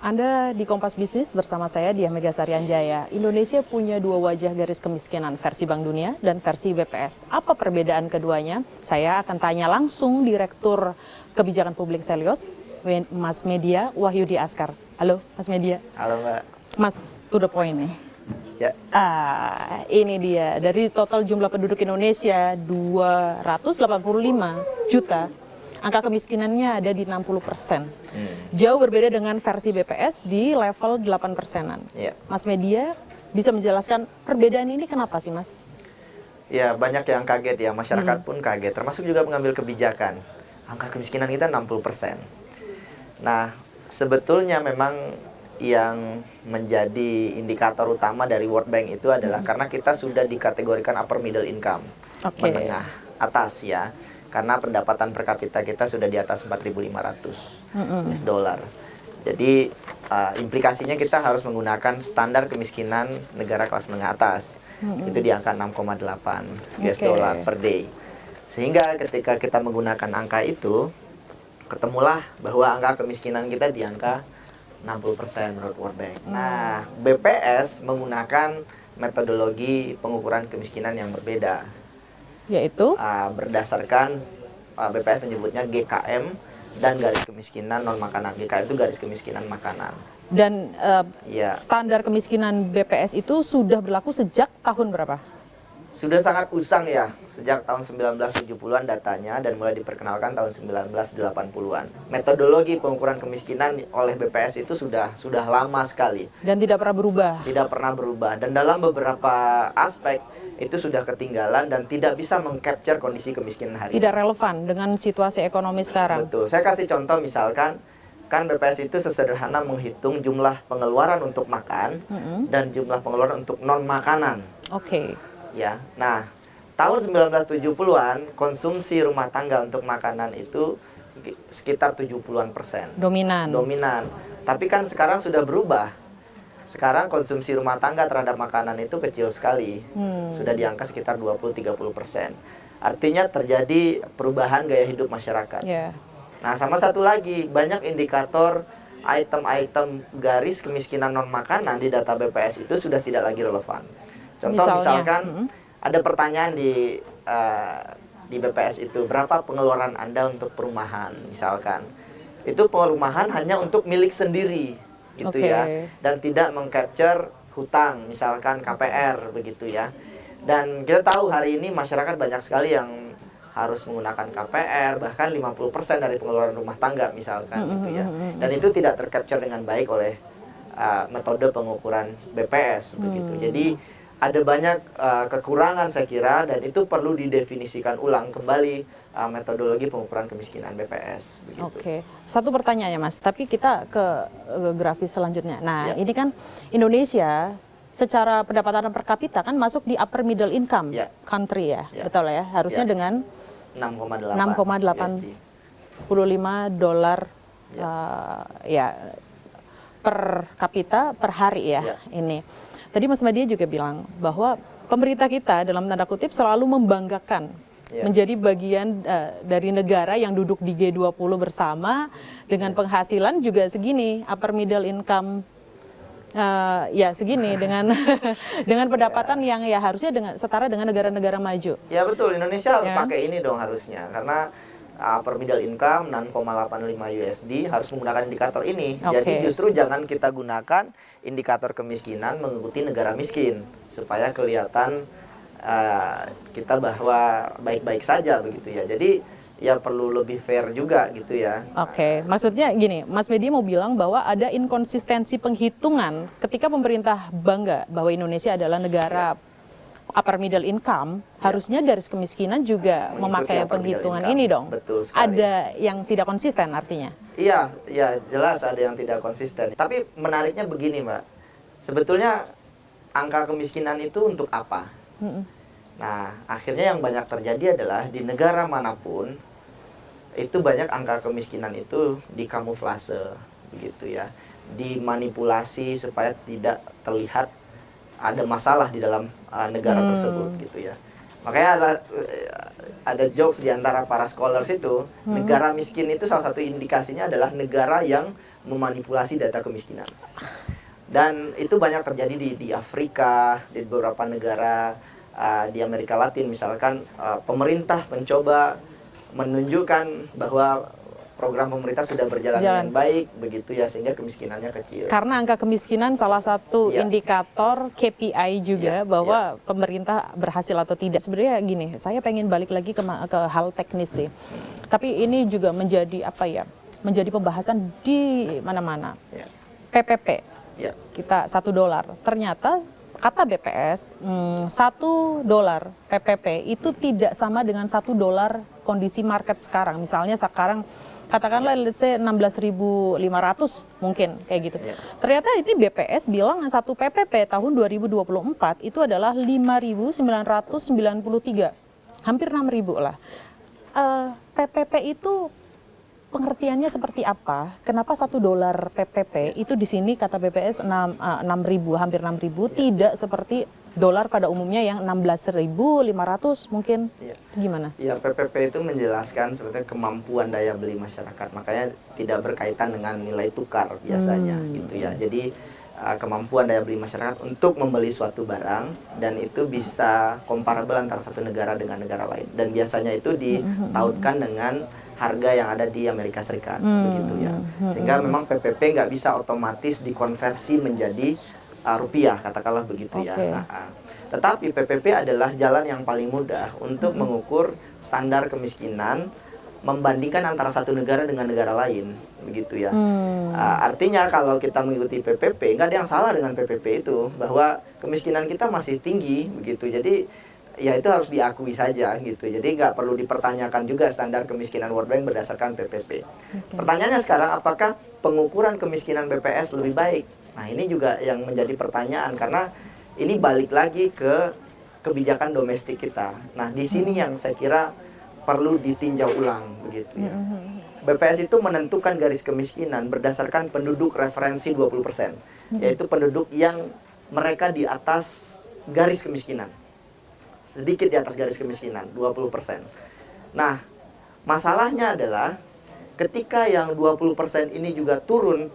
Anda di Kompas Bisnis bersama saya Diah Megasari Anjaya. Indonesia punya dua wajah garis kemiskinan, versi Bank Dunia dan versi BPS. Apa perbedaan keduanya? Saya akan tanya langsung Direktur Kebijakan Publik Selyos, Mas Media Wahyudi Askar. Halo Mas Media. Halo Mbak. Mas, to the point nih. Ya. Ini dia, dari total jumlah penduduk Indonesia 285 juta, angka kemiskinannya ada di 60%. Jauh berbeda dengan versi BPS di level 8%-an. Ya. Mas Media bisa menjelaskan perbedaan ini kenapa sih Mas? Ya, banyak yang kaget ya, masyarakat pun kaget, termasuk juga pengambil kebijakan. Angka kemiskinan kita 60%. Nah, sebetulnya memang yang menjadi indikator utama dari World Bank itu adalah karena kita sudah dikategorikan upper middle income, menengah atas ya. Karena pendapatan per kapita kita sudah di atas 4.500 US dollar. Jadi implikasinya kita harus menggunakan standar kemiskinan negara kelas menengah atas. Itu di angka 6,8 US dollar per day. Sehingga ketika kita menggunakan angka itu, ketemulah bahwa angka kemiskinan kita di angka 60% menurut World Bank. Nah, BPS menggunakan metodologi pengukuran kemiskinan yang berbeda. Yaitu Berdasarkan BPS menyebutnya GKM dan garis kemiskinan non makanan. GKM itu garis kemiskinan makanan. Dan standar kemiskinan BPS itu sudah berlaku sejak tahun berapa? Sudah sangat usang ya, sejak tahun 1970-an datanya dan mulai diperkenalkan tahun 1980-an. Metodologi pengukuran kemiskinan oleh BPS itu sudah lama sekali. Dan tidak pernah berubah? Tidak pernah berubah. Dan dalam beberapa aspek itu sudah ketinggalan dan tidak bisa mengcapture kondisi kemiskinan hari ini. Tidak relevan dengan situasi ekonomi sekarang? Betul. Saya kasih contoh misalkan, kan BPS itu sesederhana menghitung jumlah pengeluaran untuk makan dan jumlah pengeluaran untuk non-makanan. Oke. Ya, nah tahun 1970-an konsumsi rumah tangga untuk makanan itu sekitar 70-an%. Dominan. Tapi kan sekarang sudah berubah. Sekarang konsumsi rumah tangga terhadap makanan itu kecil sekali. Sudah di angka sekitar 20-30%. Artinya terjadi perubahan gaya hidup masyarakat. Yeah. Nah, sama satu lagi, banyak indikator item-item garis kemiskinan non makanan di data BPS itu sudah tidak lagi relevan. Contoh misalkan ada pertanyaan di BPS itu, berapa pengeluaran Anda untuk perumahan misalkan. Itu perumahan hanya untuk milik sendiri gitu ya. Dan tidak mengcapture hutang misalkan KPR begitu ya. Dan kita tahu hari ini masyarakat banyak sekali yang harus menggunakan KPR, bahkan 50% dari pengeluaran rumah tangga misalkan gitu ya. Dan itu tidak tercapture dengan baik oleh metode pengukuran BPS begitu. Jadi ada banyak kekurangan saya kira, dan itu perlu didefinisikan ulang kembali metodologi pengukuran kemiskinan BPS. Begitu. Oke, satu pertanyaannya Mas, tapi kita ke grafis selanjutnya. Nah, ini kan Indonesia secara pendapatan per kapita kan masuk di upper middle income country ya, betul ya? Harusnya dengan 6,85 dolar per kapita per hari ya ini. Tadi Mas Media juga bilang bahwa pemerintah kita dalam tanda kutip selalu membanggakan menjadi bagian dari negara yang duduk di G20 bersama dengan penghasilan juga segini, upper middle income segini dengan dengan pendapatan yang ya harusnya setara dengan negara-negara maju. Ya betul, Indonesia harus pakai ini dong harusnya, karena upper middle income 6,85 USD harus menggunakan indikator ini. Jadi justru jangan kita gunakan indikator kemiskinan mengikuti negara miskin supaya kelihatan kita bahwa baik-baik saja begitu ya. Jadi ya perlu lebih fair juga gitu ya. Oke, maksudnya gini, Mas Media mau bilang bahwa ada inkonsistensi penghitungan ketika pemerintah bangga bahwa Indonesia adalah negara upper middle income, harusnya garis kemiskinan juga memakai penghitungan ini dong. Betul sekali. Ada yang tidak konsisten artinya? Iya, jelas ada yang tidak konsisten. Tapi menariknya begini Mbak, sebetulnya angka kemiskinan itu untuk apa? Nah, akhirnya yang banyak terjadi adalah di negara manapun, itu banyak angka kemiskinan itu dikamuflase, begitu ya. Dimanipulasi supaya tidak terlihat ada masalah di dalam negara tersebut gitu ya. Makanya ada jokes di antara para scholars itu, negara miskin itu salah satu indikasinya adalah negara yang memanipulasi data kemiskinan. Dan itu banyak terjadi di Afrika, di beberapa negara di Amerika Latin misalkan, pemerintah mencoba menunjukkan bahwa program pemerintah sudah berjalan dengan baik begitu ya, sehingga kemiskinannya kecil. Karena angka kemiskinan salah satu indikator KPI juga bahwa pemerintah berhasil atau tidak. Sebenarnya gini, saya pengen balik lagi ke hal teknis sih. Tapi ini juga menjadi menjadi pembahasan di mana-mana. PPP. Kita $1. Ternyata kata BPS, $1 PPP itu tidak sama dengan $1 kondisi market sekarang. Misalnya sekarang katakanlah let's say 16.500 mungkin kayak gitu. Ternyata ini BPS bilang satu PPP tahun 2024 itu adalah 5.993, hampir 6.000 lah. PPP itu pengertiannya seperti apa? Kenapa $1 PPP itu di sini kata BPS 6.000, hampir 6.000, tidak seperti dolar pada umumnya yang 16.500 mungkin. Gimana? Ya, PPP itu menjelaskan sebetulnya kemampuan daya beli masyarakat, makanya tidak berkaitan dengan nilai tukar biasanya gitu ya. Jadi kemampuan daya beli masyarakat untuk membeli suatu barang, dan itu bisa comparable antara satu negara dengan negara lain, dan biasanya itu ditautkan dengan harga yang ada di Amerika Serikat begitu ya. Sehingga memang PPP nggak bisa otomatis dikonversi menjadi rupiah, katakanlah begitu ya. Tetapi PPP adalah jalan yang paling mudah untuk mengukur standar kemiskinan membandingkan antara satu negara dengan negara lain, begitu ya. Artinya kalau kita mengikuti PPP, nggak ada yang salah dengan PPP itu, bahwa kemiskinan kita masih tinggi, begitu. Jadi ya itu harus diakui saja, gitu. Jadi nggak perlu dipertanyakan juga standar kemiskinan World Bank berdasarkan PPP. Pertanyaannya sekarang, apakah pengukuran kemiskinan BPS lebih baik? Nah, ini juga yang menjadi pertanyaan, karena ini balik lagi ke kebijakan domestik kita. Nah, di sini yang saya kira perlu ditinjau ulang begitu ya. BPS itu menentukan garis kemiskinan berdasarkan penduduk referensi 20%, yaitu penduduk yang mereka di atas garis kemiskinan. Sedikit di atas garis kemiskinan, 20%. Nah, masalahnya adalah ketika yang 20% ini juga turun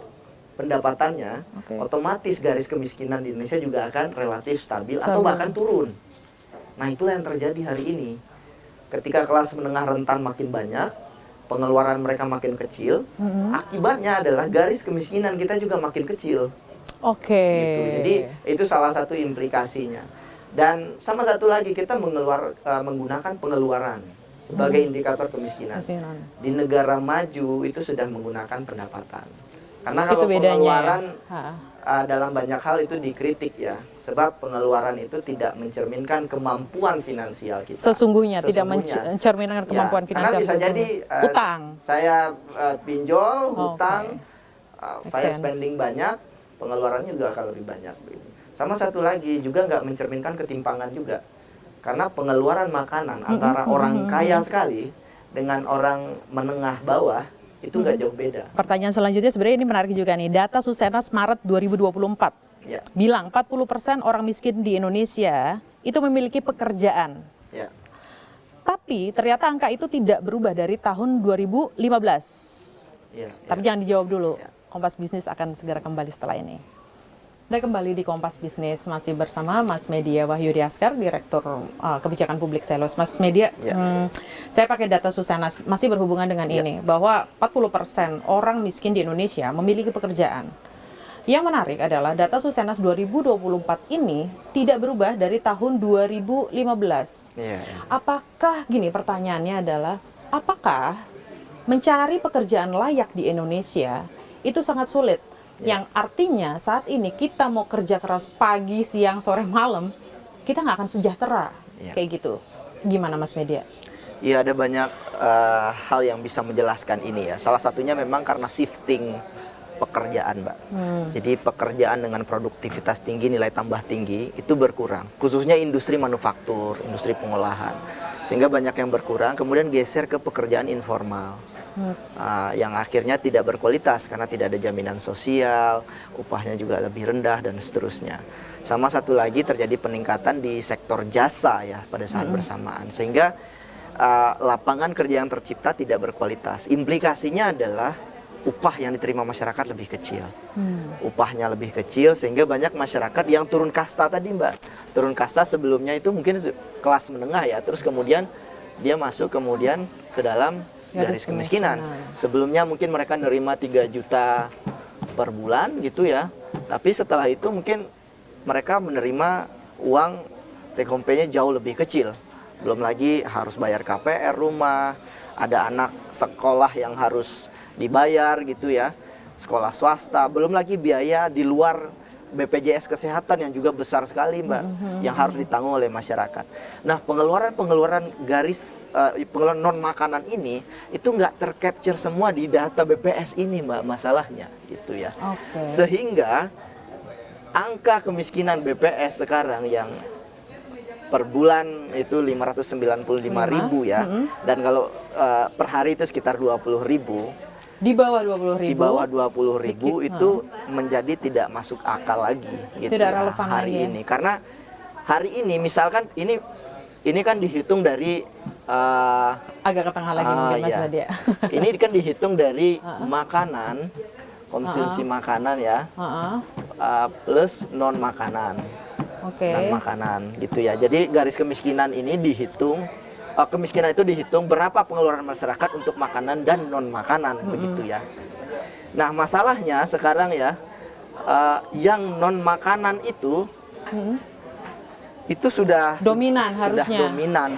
pendapatannya, otomatis garis kemiskinan di Indonesia juga akan relatif stabil atau bahkan turun. Nah, itulah yang terjadi hari ini. Ketika kelas menengah rentan makin banyak, pengeluaran mereka makin kecil, akibatnya adalah garis kemiskinan kita juga makin kecil. Gitu. Jadi itu salah satu implikasinya. Dan sama satu lagi, kita menggunakan pengeluaran sebagai indikator kemiskinan. Di negara maju itu sudah menggunakan pendapatan. Karena kalau pengeluaran dalam banyak hal itu dikritik ya, sebab pengeluaran itu tidak mencerminkan kemampuan finansial kita. Sesungguhnya tidak mencerminkan kemampuan finansial. Karena bisa jadi utang. Saya pinjol, hutang, saya spending banyak, pengeluarannya juga akan lebih banyak. Sama satu lagi juga nggak mencerminkan ketimpangan juga, karena pengeluaran makanan antara orang kaya sekali dengan orang menengah bawah itu nggak jauh beda. Pertanyaan selanjutnya sebenarnya ini menarik juga nih. Data Susenas Maret 2024 bilang 40% orang miskin di Indonesia itu memiliki pekerjaan. Tapi ternyata angka itu tidak berubah dari tahun 2015. Tapi jangan dijawab dulu. Kompas Bisnis akan segera kembali setelah ini. Anda kembali di Kompas Bisnis, masih bersama Mas Media Wahyudi Askar, Direktur Kebijakan Publik Selos. Mas Media, saya pakai data Susenas, masih berhubungan dengan ini, bahwa 40% orang miskin di Indonesia memiliki pekerjaan. Yang menarik adalah data Susenas 2024 ini tidak berubah dari tahun 2015. Apakah, gini pertanyaannya adalah, apakah mencari pekerjaan layak di Indonesia itu sangat sulit? Yang artinya saat ini kita mau kerja keras pagi, siang, sore, malam, kita nggak akan sejahtera, kayak gitu. Gimana Mas Media? Iya, ada banyak hal yang bisa menjelaskan ini ya. Salah satunya memang karena shifting pekerjaan, Mbak. Jadi pekerjaan dengan produktivitas tinggi, nilai tambah tinggi, itu berkurang. Khususnya industri manufaktur, industri pengolahan. Sehingga banyak yang berkurang, kemudian geser ke pekerjaan informal. Yang akhirnya tidak berkualitas karena tidak ada jaminan sosial, upahnya juga lebih rendah dan seterusnya. Sama satu lagi terjadi peningkatan di sektor jasa ya pada saat bersamaan, sehingga lapangan kerja yang tercipta tidak berkualitas. Implikasinya adalah upah yang diterima masyarakat lebih kecil. Upahnya lebih kecil sehingga banyak masyarakat yang turun kasta tadi, Mbak. Turun kasta sebelumnya itu mungkin kelas menengah ya, terus kemudian dia masuk kemudian ke dalam garis kemiskinan. Sebelumnya mungkin mereka nerima 3 juta per bulan gitu ya. Tapi setelah itu mungkin mereka menerima uang take home pay-nya jauh lebih kecil. Belum lagi harus bayar KPR rumah, ada anak sekolah yang harus dibayar gitu ya, sekolah swasta, belum lagi biaya di luar BPJS Kesehatan yang juga besar sekali, Mbak, yang harus ditanggung oleh masyarakat. Nah, pengeluaran garis, pengeluaran non makanan ini itu nggak tercapture semua di data BPS ini, Mbak, masalahnya gitu ya. Sehingga angka kemiskinan BPS sekarang yang per bulan itu 595.000 ya, dan kalau per hari itu sekitar 20.000. Di bawah 20.000. Di bawah 20.000 itu menjadi tidak masuk akal lagi gitu. Tidak relevan hari lagi, ini. Karena hari ini misalkan ini kan dihitung dari agak ke tengah lagi mungkin Mas Badia. Ini kan dihitung dari makanan, konsumsi makanan ya. Plus non makanan. Non makanan gitu ya. Jadi garis kemiskinan ini dihitung, kemiskinan itu dihitung berapa pengeluaran masyarakat untuk makanan dan non makanan begitu ya. Nah, masalahnya sekarang ya, yang non makanan itu sudah dominan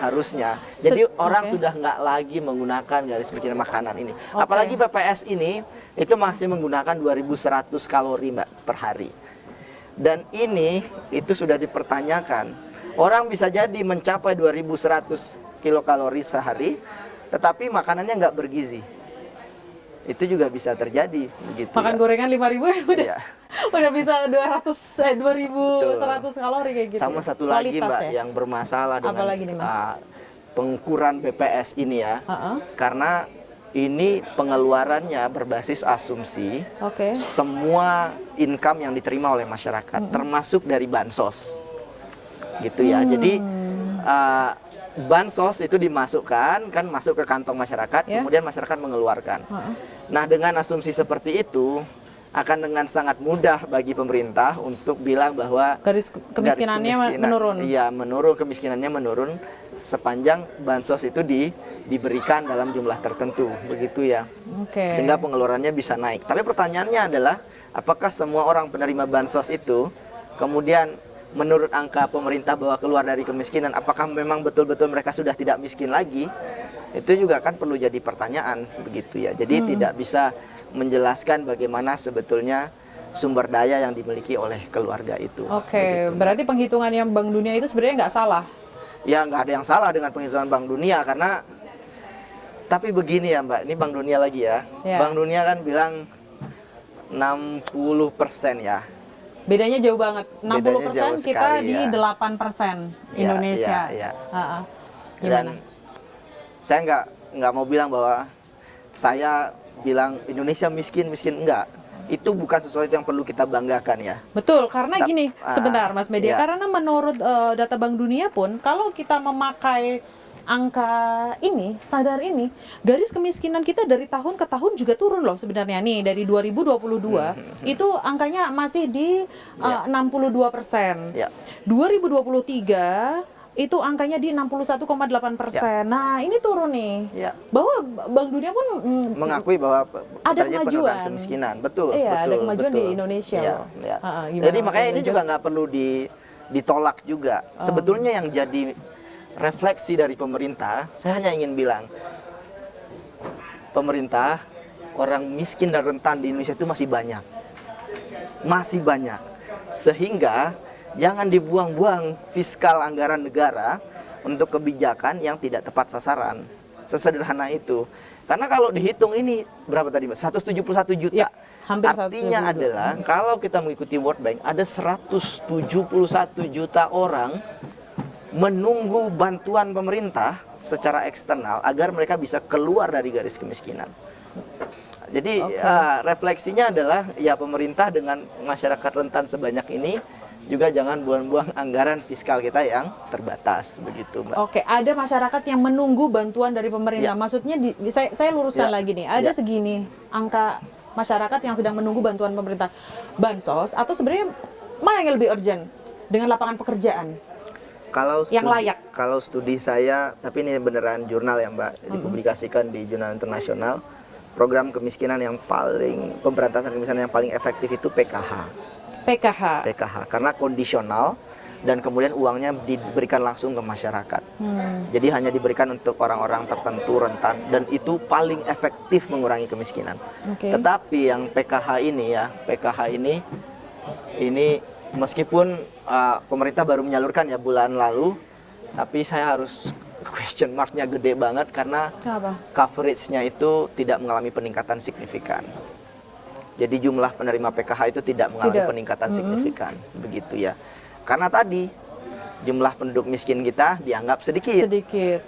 harusnya. Jadi orang sudah nggak lagi menggunakan garis kemiskinan makanan ini. Apalagi PPS ini itu masih menggunakan 2.100 kalori, Mbak, per hari. Dan ini itu sudah dipertanyakan. Orang bisa jadi mencapai 2.100 kilokalori sehari, tetapi makanannya nggak bergizi. Itu juga bisa terjadi begitu. Makan ya. Gorengan 5.000 udah bisa 2.100 kalori kayak gitu. Sama satu lagi, Mbak, ya? yang bermasalah dengan Apalagi nih, Mas? pengukuran BPS ini ya. Karena ini pengeluarannya berbasis asumsi semua income yang diterima oleh masyarakat, termasuk dari bansos. Gitu ya. Jadi bansos itu dimasukkan, kan masuk ke kantong masyarakat, kemudian masyarakat mengeluarkan. Nah, dengan asumsi seperti itu akan dengan sangat mudah bagi pemerintah untuk bilang bahwa garis kemiskinannya menurun. Iya, menurun, kemiskinannya menurun sepanjang bansos itu diberikan dalam jumlah tertentu, begitu ya. Sehingga pengeluarannya bisa naik. Tapi pertanyaannya adalah, apakah semua orang penerima bansos itu kemudian menurut angka pemerintah bahwa keluar dari kemiskinan, apakah memang betul-betul mereka sudah tidak miskin lagi? Itu juga kan perlu jadi pertanyaan begitu ya. Jadi tidak bisa menjelaskan bagaimana sebetulnya sumber daya yang dimiliki oleh keluarga itu. Begitu. Berarti penghitungan yang Bank Dunia itu sebenarnya nggak salah? Ya, nggak ada yang salah dengan penghitungan Bank Dunia, karena tapi begini ya, Mbak, ini Bank Dunia lagi ya. Bank Dunia kan bilang 60% ya. Bedanya jauh banget. 60% jauh kita sekali, di 8% Indonesia. Gimana? Dan saya nggak mau bilang bahwa saya bilang Indonesia miskin enggak. Itu bukan sesuatu yang perlu kita banggakan ya. Betul, karena gini, sebentar Mas Media, karena menurut data Bank Dunia pun, kalau kita memakai angka ini, standar ini, garis kemiskinan kita dari tahun ke tahun juga turun loh sebenarnya nih. Dari 2022 itu angkanya masih di 62%. 2023 itu angkanya di 61,8%. Nah, ini turun nih. Bahwa Bank Dunia pun mengakui bahwa ada kemajuan kemiskinan. Betul. Iya, betul, ada kemajuan betul. di Indonesia loh. Jadi makanya ini juga nggak perlu ditolak juga. Sebetulnya yang jadi refleksi dari pemerintah, saya hanya ingin bilang, pemerintah, orang miskin dan rentan di Indonesia itu masih banyak. Sehingga jangan dibuang-buang fiskal anggaran negara untuk kebijakan yang tidak tepat sasaran. Sesederhana itu. Karena kalau dihitung ini berapa tadi, Mbak? 171 juta. Hampir Artinya adalah kalau kita mengikuti World Bank, ada 171 juta orang menunggu bantuan pemerintah secara eksternal agar mereka bisa keluar dari garis kemiskinan. Jadi refleksinya adalah ya pemerintah dengan masyarakat rentan sebanyak ini juga jangan buang-buang anggaran fiskal kita yang terbatas, begitu Mbak. Oke, ada masyarakat yang menunggu bantuan dari pemerintah. Maksudnya, saya luruskan lagi nih, ada segini angka masyarakat yang sedang menunggu bantuan pemerintah, bansos, atau sebenarnya mana yang lebih urgent dengan lapangan pekerjaan yang layak? Kalau studi saya, tapi ini beneran jurnal ya Mbak, dipublikasikan di jurnal internasional, program kemiskinan yang paling, pemberantasan kemiskinan yang paling efektif itu PKH, karena kondisional dan kemudian uangnya diberikan langsung ke masyarakat. Jadi hanya diberikan untuk orang-orang tertentu rentan, dan itu paling efektif mengurangi kemiskinan. Tetapi yang PKH ini meskipun pemerintah baru menyalurkan ya bulan lalu, tapi saya harus question mark-nya gede banget karena coverage-nya itu tidak mengalami peningkatan signifikan. Jadi jumlah penerima PKH itu tidak mengalami peningkatan signifikan, begitu ya. Karena tadi jumlah penduduk miskin kita dianggap sedikit.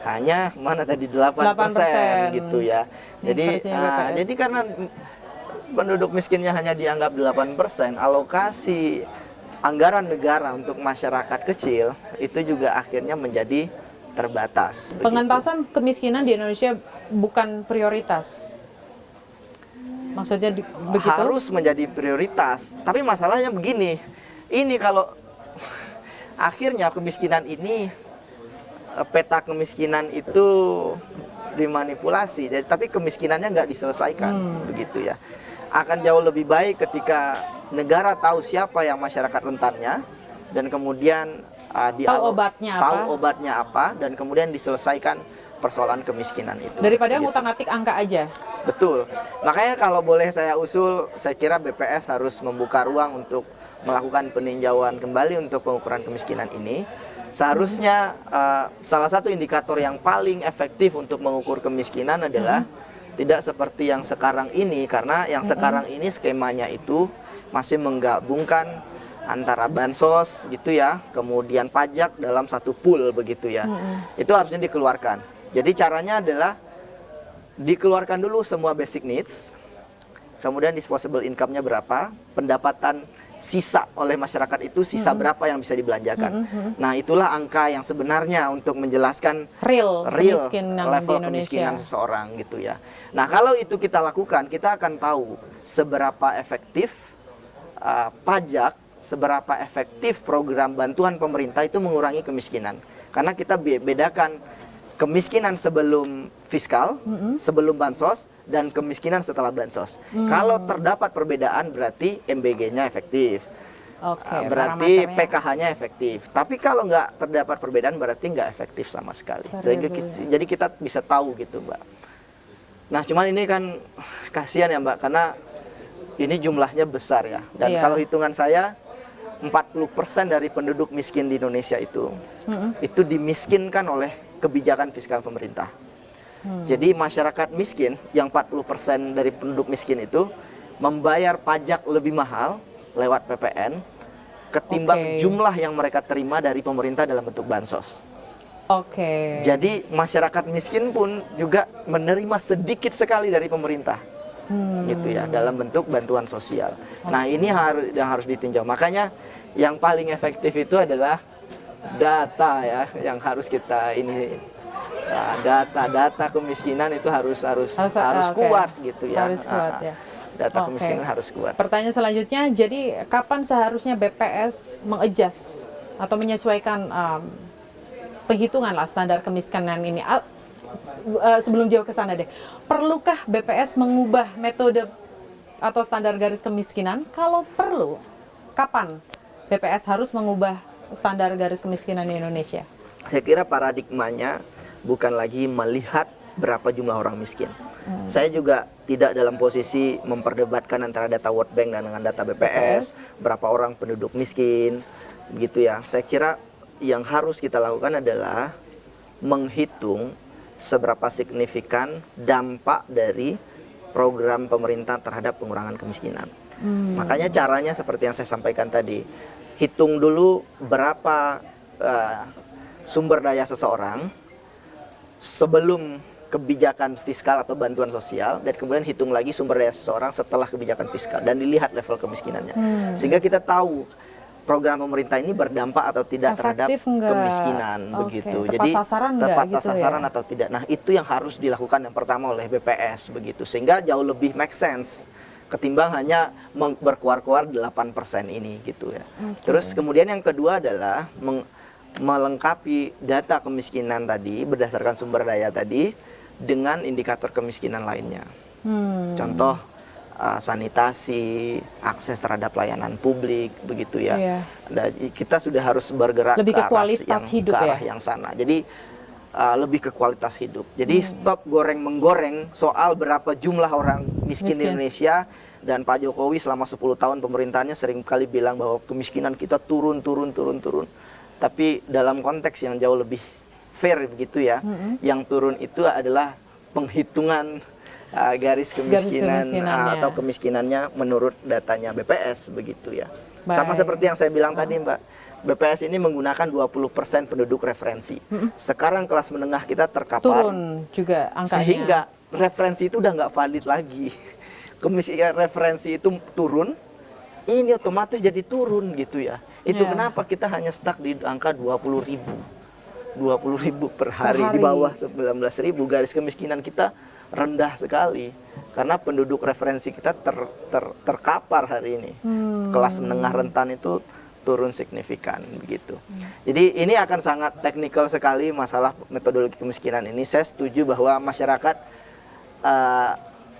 Hanya mana tadi 8% gitu ya. Jadi karena penduduk miskinnya hanya dianggap 8%, alokasi anggaran negara untuk masyarakat kecil itu juga akhirnya menjadi terbatas. Pengentasan kemiskinan di Indonesia bukan prioritas. Maksudnya begitu? Harus menjadi prioritas. Tapi masalahnya begini, ini kalau akhirnya kemiskinan ini, peta kemiskinan itu dimanipulasi, tapi kemiskinannya nggak diselesaikan, begitu ya. Akan jauh lebih baik ketika negara tahu siapa yang masyarakat rentannya, dan kemudian tahu obatnya apa, dan kemudian diselesaikan persoalan kemiskinan itu. Daripada ngutak-ngatik angka aja. Betul. Makanya kalau boleh saya usul, saya kira BPS harus membuka ruang untuk melakukan peninjauan kembali untuk pengukuran kemiskinan ini. Seharusnya salah satu indikator yang paling efektif untuk mengukur kemiskinan adalah tidak seperti yang sekarang ini, karena yang sekarang ini skemanya itu masih menggabungkan antara bansos gitu ya, kemudian pajak dalam satu pool begitu ya. Itu harusnya dikeluarkan. Jadi caranya adalah dikeluarkan dulu semua basic needs, kemudian disposable income-nya berapa, pendapatan sisa oleh masyarakat itu sisa berapa yang bisa dibelanjakan. Nah, itulah angka yang sebenarnya untuk menjelaskan real level kemiskinan seseorang gitu ya. Nah, kalau itu kita lakukan, kita akan tahu seberapa efektif pajak, seberapa efektif program bantuan pemerintah itu mengurangi kemiskinan. Karena kita bedakan kemiskinan sebelum fiskal, sebelum bansos, dan kemiskinan setelah bansos. Kalau terdapat perbedaan berarti MBG-nya efektif. Berarti PKH-nya efektif. Tapi kalau nggak terdapat perbedaan berarti nggak efektif sama sekali. Jadi kita bisa tahu gitu, Mbak. Nah, cuman ini kan kasihan ya, Mbak, karena ini jumlahnya besar ya. Dan kalau hitungan saya 40% dari penduduk miskin di Indonesia itu dimiskinkan oleh kebijakan fiskal pemerintah. Jadi masyarakat miskin yang 40% dari penduduk miskin itu membayar pajak lebih mahal lewat PPN ketimbang jumlah yang mereka terima dari pemerintah dalam bentuk bansos. Jadi masyarakat miskin pun juga menerima sedikit sekali dari pemerintah. Gitu ya, dalam bentuk bantuan sosial. Nah, ini yang harus ditinjau. Makanya yang paling efektif itu adalah data ya, yang harus kita ini data kemiskinan itu harus kuat gitu ya. Harus kuat ya. Data kemiskinan harus kuat. Pertanyaan selanjutnya, jadi kapan seharusnya BPS mengadjust atau menyesuaikan penghitungan lah standar kemiskinan ini? Sebelum jauh ke sana deh, perlukah BPS mengubah metode atau standar garis kemiskinan? Kalau perlu, kapan BPS harus mengubah standar garis kemiskinan di Indonesia? Saya kira paradigmanya bukan lagi melihat berapa jumlah orang miskin. Saya juga tidak dalam posisi memperdebatkan antara data World Bank dan dengan data BPS, berapa orang penduduk miskin, begitu ya. Saya kira yang harus kita lakukan adalah menghitung seberapa signifikan dampak dari program pemerintah terhadap pengurangan kemiskinan. Makanya caranya seperti yang saya sampaikan tadi, hitung dulu berapa sumber daya seseorang sebelum kebijakan fiskal atau bantuan sosial, dan kemudian hitung lagi sumber daya seseorang setelah kebijakan fiskal dan dilihat level kemiskinannya. Sehingga kita tahu program pemerintah ini berdampak atau tidak terhadap Efektif nggak? kemiskinan begitu. Tepat Jadi sasaran nggak tepat gitu sasaran ya? atau tidak. Nah, itu yang harus dilakukan yang pertama oleh BPS begitu. Sehingga jauh lebih make sense ketimbang hanya berkuar-kuar 8% ini gitu ya. Terus kemudian yang kedua adalah melengkapi data kemiskinan tadi berdasarkan sumber daya tadi dengan indikator kemiskinan lainnya. Contoh sanitasi, akses terhadap layanan publik begitu ya. Iya. Dan kita sudah harus bergerak Lebih ke arah kualitas hidup ke arah ya? yang sana. Jadi lebih ke kualitas hidup. Jadi stop goreng-menggoreng soal berapa jumlah orang miskin di Miskin. Indonesia. Dan Pak Jokowi selama 10 tahun pemerintahnya sering kali bilang bahwa kemiskinan kita turun. Tapi dalam konteks yang jauh lebih fair begitu ya, yang turun itu adalah penghitungan garis kemiskinan kemiskinannya. atau kemiskinannya menurut datanya BPS begitu ya. Sama Baik. seperti yang saya bilang tadi Mbak, BPS ini menggunakan 20% penduduk referensi. Sekarang kelas menengah kita terkapar. Turun juga angkanya. Sehingga referensi itu udah nggak valid lagi. Kemiskinan referensi itu turun, ini otomatis jadi turun gitu ya. Itu kenapa kita hanya stuck di angka 20.000. 20.000 per hari, di bawah 19.000. Garis kemiskinan kita rendah sekali. Karena penduduk referensi kita terkapar hari ini. Kelas menengah rentan itu turun signifikan begitu. Jadi ini akan sangat teknikal sekali masalah metodologi kemiskinan ini. Saya setuju bahwa masyarakat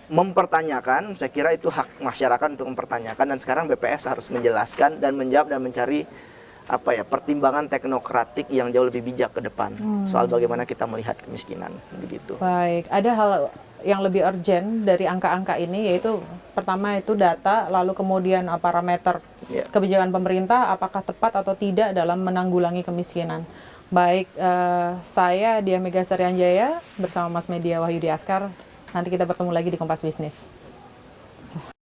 mempertanyakan, saya kira itu hak masyarakat untuk mempertanyakan, dan sekarang BPS harus menjelaskan dan menjawab dan mencari pertimbangan teknokratik yang jauh lebih bijak ke depan soal bagaimana kita melihat kemiskinan begitu. Baik, ada hal yang lebih urgent dari angka-angka ini, yaitu pertama itu data, lalu kemudian parameter kebijakan pemerintah apakah tepat atau tidak dalam menanggulangi kemiskinan. Baik, saya Diah Mega Sarianjaya bersama Mas Media Wahyudi Askar. Nanti kita bertemu lagi di Kompas Bisnis.